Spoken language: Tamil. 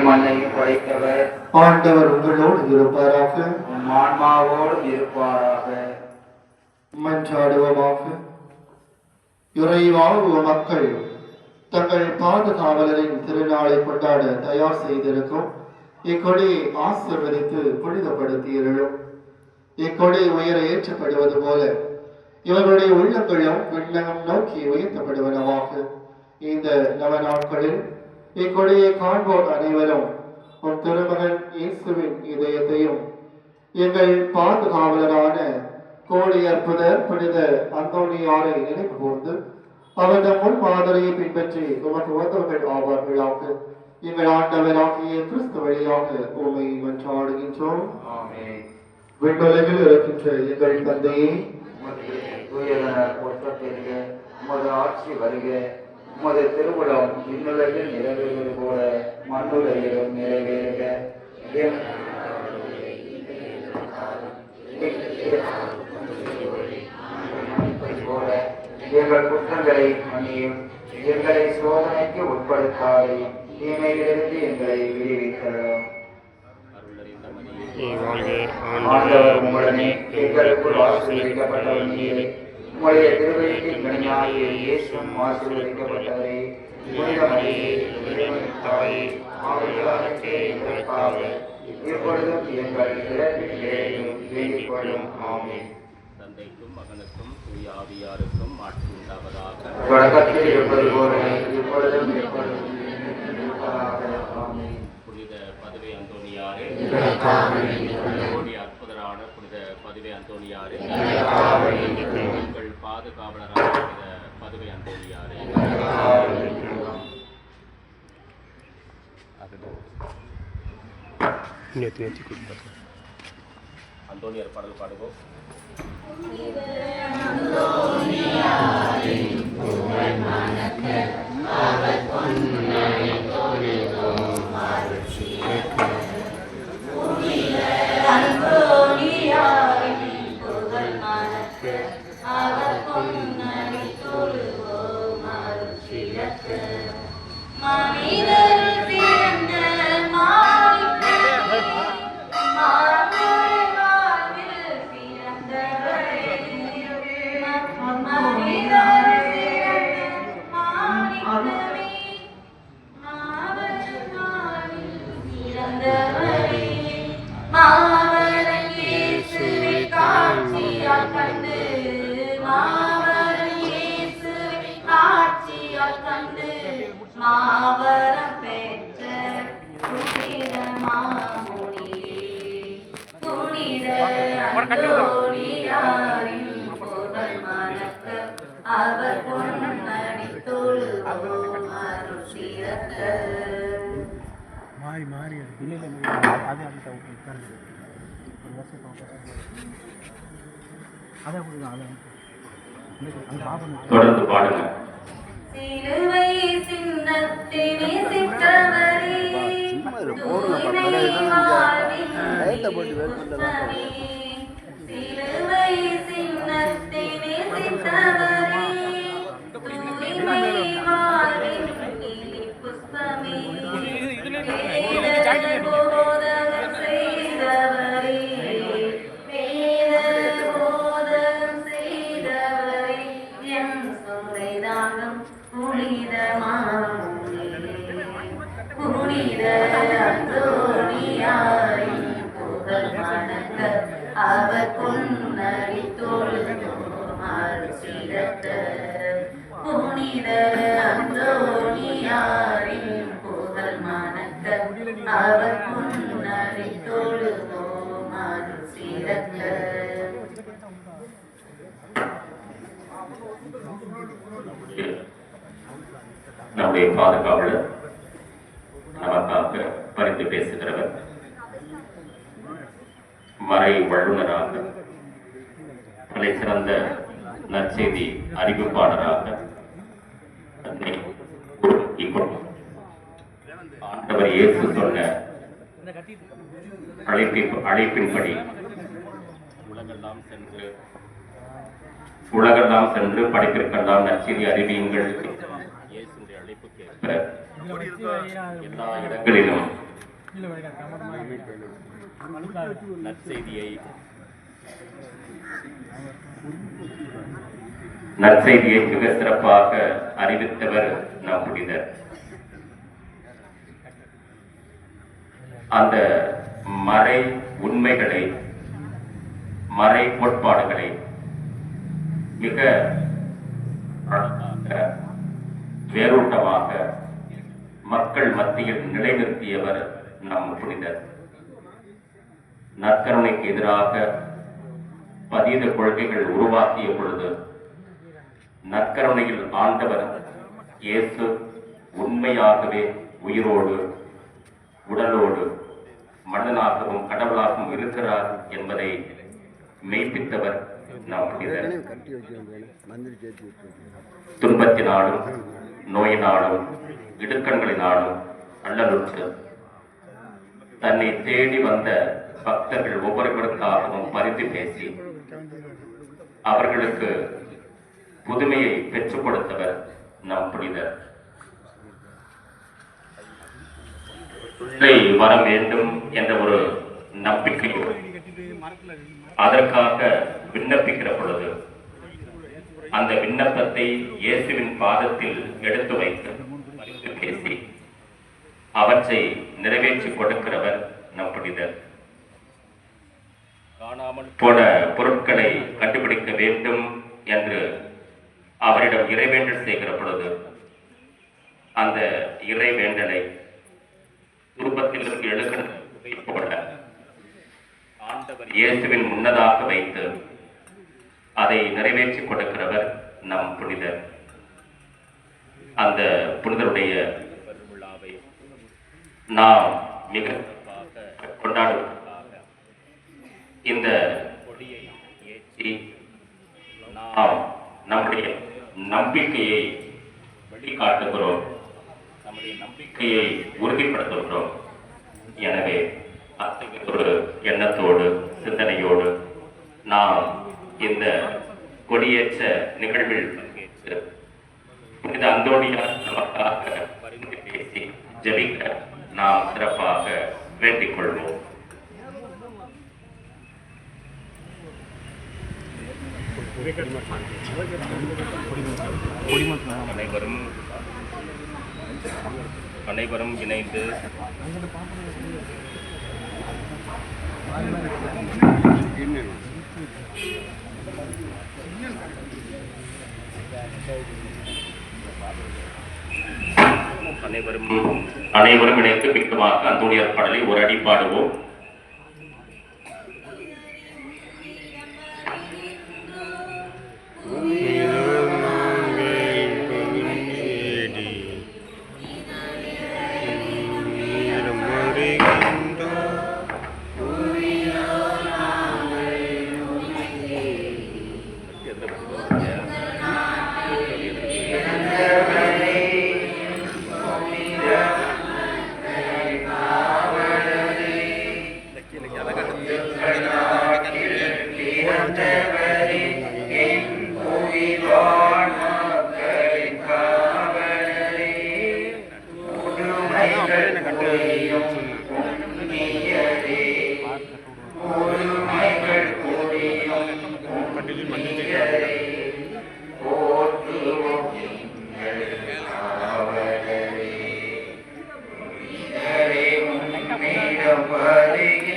மண்ணையும் படைத்தவர் ஆண்டவர் உங்களோடு இருப்பாராக. ஆன்மாவோடு இருப்பாராக. மன்றாடுவோமாக. இறைவா, மக்கள் தங்கள் பாதுகாவலரின் திருநாளை கொண்டாட தயார் செய்திருக்கும் இக்கொடியை ஆசீர்வதித்து புனிதப்படுத்தியிருளும். இக்கொடி உயர ஏற்றப்படுவது போல இவர்களுடைய உள்ளங்களும் விண்ணகம் நோக்கி உயர்த்தப்படுவனவாக. இந்த நவ நாட்களில் இக்கொடியை காண்போர் அனைவரும் உன் திருமகன் இயேசுவின் இதயத்தையும் எங்கள் பாதுகாவலரான கோடி அற்புதர் புனித அந்தோனியாரை நினைவு கூர்ந்து அவரிடம் முன் மாதிரியை பின்பற்றி உமக்கு உதவுகள் ஆவார்களாக. எங்கள் ஆண்டவராகிய கிறிஸ்து வழியாக உம்மை மன்றாடுகின்றோம். விண்ணுலகில் இருக்கின்ற எங்கள் தந்தையே, உமது ஆட்சி வருக. உமது திருவுளம் விண்ணுலகில் நிறைவேறுவது போல மண்ணுலகிலும் நிறைவேறுக. போல எங்கள் குற்றங்களை மன்னியும், எங்களை சோதனைக்கு உட்படுத்தாதே, தீமையிலிருந்து எங்களை விடுவித்தரும். ஆண்டவர் உம்முடனே, எங்களுக்குள் ஆசீர்வதிக்கப்பட்டவர் நீரே. உம்முடைய திருவயிற்றின் கனியாகிய இயேசுவும் ஆசீர்வதிக்கப்பட்டவரே. புனித மரியே, இறைவனின் தாயே, ஆவியானவரே, எங்களுக்காக இப்பொழுதும் எங்கள் இறப்பின் வேளையிலும் வேண்டிக் கொள்ளும். ஆமென். தந்தைக்கும் மகனுக்கும் தூய ஆவியாருக்கும் ஆட்சி உண்டாவதாக. தொடக்கத்தில் இருப்பது போல இப்பொழுதும் எப்பொழுதும் புனித பதுவை அந்தோனியாரே, கோடி அற்புதரான புனித பதுவை அந்தோனியாரே, உங்கள் பாதுகாவலரான புனித பதுவை அந்தோனியாரே, அந்தோனியார் பாடல் பாடுவோம். தொடர்ந்து பாடுங்க. சிலுவை சின்னத்தினை சிற்றவரே, தூய்மை வாழ்வின் புஷ்பமே. சிலுவை சின்னத்தினை சிற்றவரே, தூய்மை வாழ்வின் புஷ்பமே. வேத போதகம் செய்தவரே, வேத போதகம் செய்தவரே, என் சொல்லைதானும் புனிதமானே. புனித அந்தோனியாரின் புகழ் மணக்க அவர் பொன்னடி தொழுதோம் அருசிரத்த. புனித அந்தோனியாரின் புகழ் மணக்க அவர் பொன்னடி தொழுதோம் அருசிரத்த. நம்முடைய பாதுகாவலர் நமக்காக பரிந்து பேசுகிறவர், மறை வல்லுநராக, தலை சிறந்த நற்செய்தி அறிவிப்பாளராக ஆண்டவர் இயேசு சொன்ன அழைப்பின்படி உலகெல்லாம் சென்று படைப்பிற்கெல்லாம் நற்செய்தி அறிவியுங்கள் இயேசுடைய அழைப்புக்கு ஏற்ப எல்லா இடங்களிலும் நற்செய்தியை மிக சிறப்பாக அறிவித்தவர் நம் புனிதர். அந்த மறை உண்மைகளை, மறை கோட்பாடுகளை மிக வேரூட்டமாக மக்கள் மத்தியில் நிலைநிறுத்தியவர் நம் புனிதர். நற்கருணைக்கு எதிராக பதீத கொள்கைகள் உருவாக்கிய பொழுது நற்கருணையில் ஆண்டவர் இயேசு உண்மையாகவே உயிரோடு உடலோடு மனிதனாகவும் கடவுளாகவும் இருக்கிறார் என்பதை மெய்ப்பித்தவர் நம் புனிதர். துன்பத்தினாலும் நோயினாலும் இடுக்கண்களினாலும் அல்லலுற்று தன்னை தேடி வந்த பக்தர்கள் ஒவ்வொருவருக்காகவும் பரிந்து பேசி அவர்களுக்கு புதுமையை பெற்றுக் கொடுத்தவர் நம் புனிதர். பிள்ளை வர வேண்டும் என்ற ஒரு நம்பிக்கையோடு அதற்காக விண்ணப்பிக்கிற பொழுது அந்த விண்ணப்பத்தை இயேசுவின் பாதத்தில் எடுத்து வைத்து பேசி அவற்றை நிறைவேற்றி கொடுக்கிறவர் நம் புனிதர். காணாமல் போன பொருட்களை கண்டுபிடிக்க வேண்டும் என்று அவரிடம் இறைவேண்டல் செய்கிற பொழுது அந்த இறைவேண்டலை துருப்பத்திலிருந்து எழுகின்ற இயேசுவின் முன்னதாக வைத்து அதை நிறைவேற்றி கொடுக்கிறவர் நம் புனிதர். அந்த புனிதருடைய விழாவை நாம் மிக கொண்டாடுவதற்காக இந்த கொடியை ஏற்றி நாம் நம்முடைய நம்பிக்கையை வெளிக்காட்டுகிறோம், நம்முடைய நம்பிக்கையை உறுதிப்படுத்துகிறோம். எனவே அத்தகைய ஒரு எண்ணத்தோடு சிந்தனையோடு நாம் இந்த கொடியேற்ற நிகழ்வில் பங்கேற்று புனித அந்தோணியார் நமக்காக பரிந்து பேசி ஜெபிக்க நாம் சிறப்பாக வேண்டிக் கொள்வோம். அனைவரும் இணைந்து அனைவரும் இணைந்து மிக்கமாக அந்தோணியார் பாடலை ஒரு அடி பாடுவோம். Hare